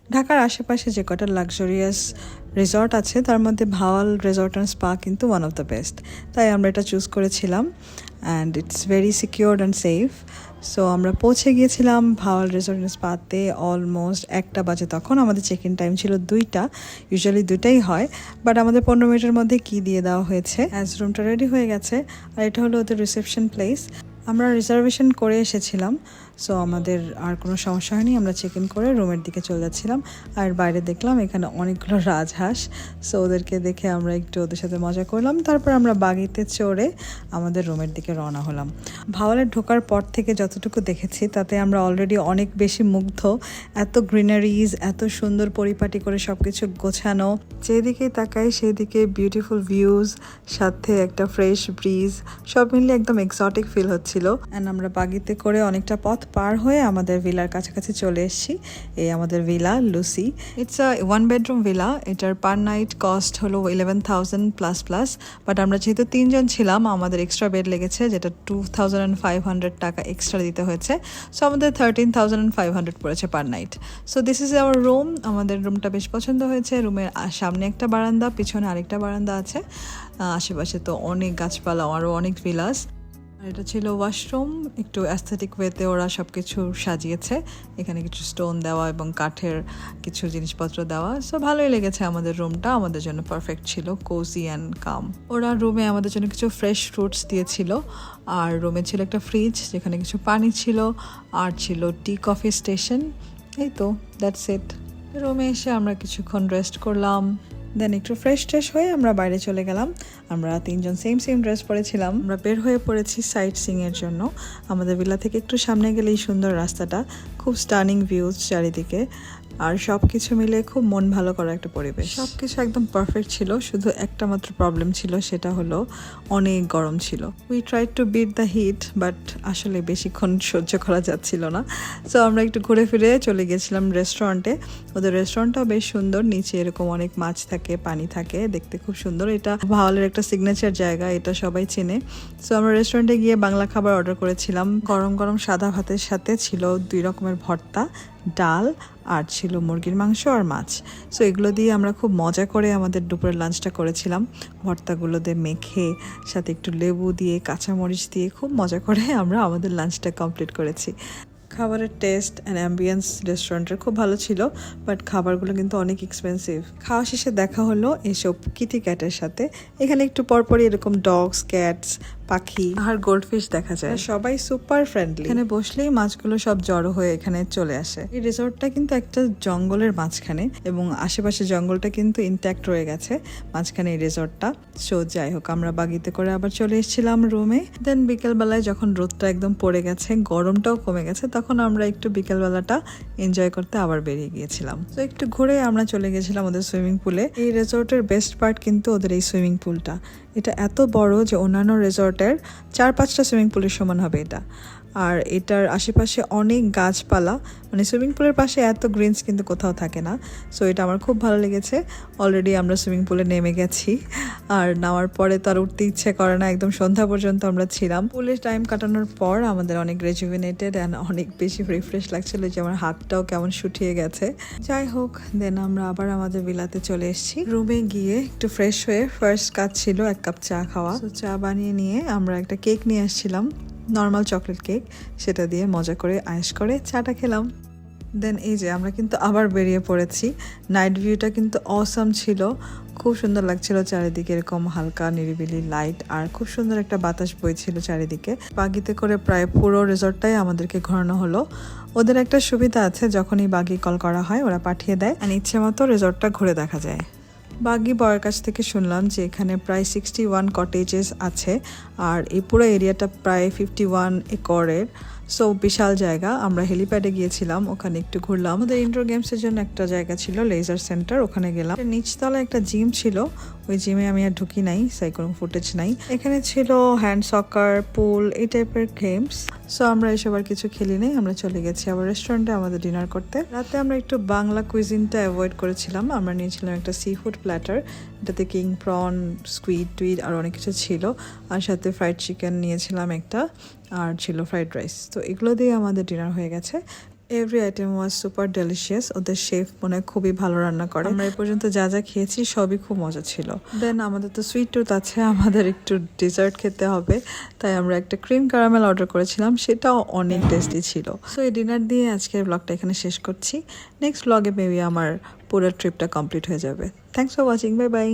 ঢাকার আশেপাশে যে কটা লাক্সারিয়াস রিসর্ট আছে তার মধ্যে ভাওয়াল রিসর্ট অ্যান্ড স্পা কিন্তু ওয়ান অফ দ্য বেস্ট, তাই আমরা এটা চুজ করেছিলাম and it's very secured and safe. So আমরা পৌঁছে গিয়েছিলাম ভাওয়াল রিসর্ট অ্যান্ড স্পাতে অলমোস্ট 1টা বাজে। তখন আমাদের চেক ইন টাইম ছিল 2টা, ইউজুয়ালি 2টাই হয়, বাট আমাদের 15 মিনিটের মধ্যে কি দিয়ে দেওয়া হয়েছে অ্যাজ রুমটা রেডি হয়ে গেছে। আর এটা হলো ওদের রিসেপশন প্লেস। আমরা রিজার্ভেশন করে এসেছিলাম, সো আমাদের আর কোনো সমস্যা হয়নি। আমরা চেক ইন করে রুমের দিকে চলে যাচ্ছিলাম, আর বাইরে দেখলাম এখানে অনেকগুলো রাজহাঁস। সো ওদেরকে দেখে আমরা একটু ওদের সাথে মজা করলাম, তারপর আমরা বাগিতে চড়ে আমাদের রুমের দিকে রওনা হলাম। ভাওয়ালে ঢোকার পর থেকে যতটুকু দেখেছি তাতে আমরা অলরেডি অনেক বেশি মুগ্ধ। এত গ্রিনারিজ, এত সুন্দর পরিপাটি করে সব কিছু গোছানো, যেদিকেই তাকাই সেদিকে বিউটিফুল ভিউজ, সাথে একটা ফ্রেশ ব্রিজ, সব মিলিয়ে একদম এক্সোটিক ফিল হচ্ছিল। অ্যান্ড আমরা বাগিতে করে অনেকটা পথ পার হয়ে আমাদের ভিলার কাছাকাছি চলে এসেছি। এই আমাদের villa Lucy. It's a 1 bedroom villa. এটার পার নাইট কস্ট হলো 11,000 প্লাস প্লাস, বাট আমরা যেহেতু 3জন ছিলাম আমাদের এক্সট্রা বেড লেগেছে, যেটা 2,500 টাকা এক্সট্রা দিতে হয়েছে। সো আমাদের 13,500 পড়েছে per night. So this is our room. আমাদের রুমটা বেশ পছন্দ হয়েছে। রুমের সামনে একটা বারান্দা, পিছনে আরেকটা বারান্দা আছে। আশেপাশে তো অনেক গাছপালা, আরও অনেক ভিলাস। আর এটা ছিল ওয়াশরুম। একটু অ্যাস্থেটিক ওয়েতে ওরা সব কিছু সাজিয়েছে, এখানে কিছু স্টোন দেওয়া এবং কাঠের কিছু জিনিসপত্র দেওয়া। সো ভালোই লেগেছে আমাদের রুমটা, আমাদের জন্য পারফেক্ট ছিল, কোজি অ্যান্ড কাম। ওরা রুমে আমাদের জন্য কিছু ফ্রেশ ফ্রুটস দিয়েছিল, আর রুমে ছিল একটা ফ্রিজ যেখানে কিছু পানি ছিল, আর ছিল টি কফি স্টেশন। এই তো, দ্যাটস ইট। রুমে এসে আমরা কিছুক্ষণ রেস্ট করলাম, দেন একটু ফ্রেশ ট্রেশ হয়ে আমরা বাইরে চলে গেলাম। আমরা 3জন সেম ড্রেস পরেছিলাম। আমরা বের হয়ে পড়েছি সাইট সিংয়ের জন্য। আমাদের ভিলা থেকে একটু সামনে গেলেই সুন্দর রাস্তাটা, খুব স্টানিং ভিউজ চারিদিকে, আর সব কিছু মিলে খুব মন ভালো করা একটা পরিবেশ। সব কিছু একদম পারফেক্ট ছিল, শুধু একটা মাত্র প্রবলেম ছিল, সেটা হলো অনেক গরম ছিল। We try to beat the heat, but আসলে বেশিক্ষণ সহ্য করা যাচ্ছিল না। সো আমরা একটু ঘুরে ফিরে চলে গেছিলাম রেস্টুরেন্টে। ওদের রেস্টুরেন্টটাও বেশ সুন্দর, নিচে এরকম অনেক মাছ থাকে, পানি থাকে, দেখতে খুব সুন্দর। এটা ভাওয়ালের একটা সিগনেচার জায়গা, এটা সবাই চেনে। সো আমরা রেস্টুরেন্টে গিয়ে বাংলা খাবার অর্ডার করেছিলাম। গরম গরম সাদা ভাতের সাথে ছিল 2 রকমের ভর্তা, ডাল, আর ছিল মুরগির মাংস আর মাছ। সো এগুলো দিয়ে আমরা খুব মজা করে আমাদের দুপুরের লাঞ্চটা করেছিলাম। ভর্তাগুলো দিয়ে মেখে, সাথে একটু লেবু দিয়ে, কাঁচামরিচ দিয়ে খুব মজা করে আমরা আমাদের লাঞ্চটা কমপ্লিট করেছি। খাবারের টেস্ট অ্যান্ড অ্যাম্বিয়েন্স রেস্টুরেন্টের খুব ভালো ছিল, বাট খাবারগুলো কিন্তু অনেক এক্সপেন্সিভ। খাওয়া শেষে দেখা হলো এইসব কিটি ক্যাটের সাথে। এখানে একটু পরপরই এরকম ডগস, ক্যাটস, পাখি আর গোল্ডফিশ দেখা যায়। সবাই সুপার ফ্রেন্ডলি। এখানে বসলেই মাছগুলো সব জড়ো হয়ে এখানে চলে আসে। এই রিসোর্টটা কিন্তু একটা জঙ্গলের মাঝখানে, এবং আশেপাশে জঙ্গলটা কিন্তু ইনট্যাক্ট রয়ে গেছে মাঝখানে এই রিসোর্টটা। সো যাই হোক, আমরা বাগিতে করে আবার চলে এসেছিলাম রুমে। দেন বিকেলবেলায় যখন রোদটা একদম পড়ে গেছে, গরমটাও কমে গেছে, তখন আমরা একটু বিকেলবেলাটা এনজয় করতে আবার বেরিয়ে গিয়েছিলাম। তো একটু ঘুরে আমরা চলে গেছিলাম ওদের সুইমিং পুলে। এই রিসোর্টের বেস্ট পার্ট কিন্তু ওদের এই সুইমিং পুলটা। এটা এত বড় যে অন্যান্য রিসোর্টের 4-5টা সুইমিং পুলের সমান হবে এটা। আর এটার আশেপাশে অনেক গাছপালা, মানে সুইমিং পুলের পাশে এত গ্রিনস কিন্তু কোথাও থাকে না। সো এটা আমার খুব ভালো লেগেছে। অলরেডি আমরা সুইমিং পুলে নেমে গেছি, আর নামার পরে তো আর উঠতে ইচ্ছে করে না, একদম সন্ধ্যা পর্যন্ত আমরা ছিলাম। পুলে টাইম কাটানোর পর আমাদের অনেক রেজুভিনেটেড অ্যান্ড অনেক বেশি রিফ্রেশ লাগছিল, যে আমার হাতটাও কেমন শুটিয়ে গেছে। যাই হোক, দেন আমরা আবার আমাদের ভিলাতে চলে এসেছি। রুমে গিয়ে একটু ফ্রেশ হয়ে ফার্স্ট কাজ ছিল 1 কাপ চা খাওয়া। তো চা বানিয়ে নিয়ে আমরা একটা কেক নিয়ে আসছিলাম, নর্মাল চকলেট কেক, সেটা দিয়ে মজা করে আয়েশ করে চাটা খেলাম। দেন এই যে আমরা কিন্তু আবার বেরিয়ে পড়েছি। নাইট ভিউটা কিন্তু অসাম ছিল, খুব সুন্দর লাগছিল চারিদিকে, এরকম হালকা নিরিবিলি লাইট, আর খুব সুন্দর একটা বাতাস বইছিল চারিদিকে। বাগিতে করে প্রায় পুরো রিসর্টটাই আমাদেরকে ঘোরানো হলো। ওদের একটা সুবিধা আছে, যখনই বাগি কল করা হয় ওরা পাঠিয়ে দেয়, আর ইচ্ছে মতো রিসর্টটা ঘুরে দেখা যায়। বাগি বয়ের কাছ থেকে শুনলাম যে এখানে প্রায় 61 কটেজেস আছে, আর এই পুরো এরিয়াটা প্রায় 51 একরের। সো বিশাল জায়গা। আমরা হেলিপ্যাডে গিয়েছিলাম, ওখানে একটু ঘুরলাম। আমাদের ইনডোর গেমসের জন্য একটা জায়গা ছিল, লেজার সেন্টার, ওখানে গেলাম। নিচতলায় একটা জিম ছিল, ওই জিমে আমি আর ঢুকি নাই, তাই কোনো ফুটেজ নাই। এখানে ছিল হ্যান্ড সকার, পুল, এই টাইপের গেমস। সো আমরা এসব আর কিছু খেলি নেই, আমরা চলে গেছি আবার রেস্টুরেন্টে আমাদের ডিনার করতে। রাতে আমরা একটু বাংলা কুইজিনটা অ্যাভয়েড করেছিলাম। আমরা নিয়েছিলাম একটা সি ফুড প্ল্যাটার, এটাতে কিং প্রন, স্কুইড টুইড আর অনেক কিছু ছিল, আর সাথে ফ্রাইড চিকেন নিয়েছিলাম একটা, আর ছিল ফ্রাইড রাইস। তো এগুলো দিয়ে আমাদের ডিনার হয়ে গেছে। এভরি আইটেম ওয়াজ সুপার ডেলিশিয়াস। ওদের শেফ মনে হয় খুবই ভালো রান্না করে। আমরা এই পর্যন্ত যা যা খেয়েছি সবই খুব মজা ছিল। দেন আমাদের তো সুইট টুথ আছে, আমাদের একটু ডেজার্ট খেতে হবে, তাই আমরা একটা ক্রিম ক্যারামেল অর্ডার করেছিলাম, সেটাও অনেক টেস্টি ছিল। সো এই ডিনার দিয়ে আজকের ব্লগটা এখানে শেষ করছি। নেক্সট ব্লগে মেবি আমার পুরো ট্রিপটা কমপ্লিট হয়ে যাবে। Thanks for watching, bye bye.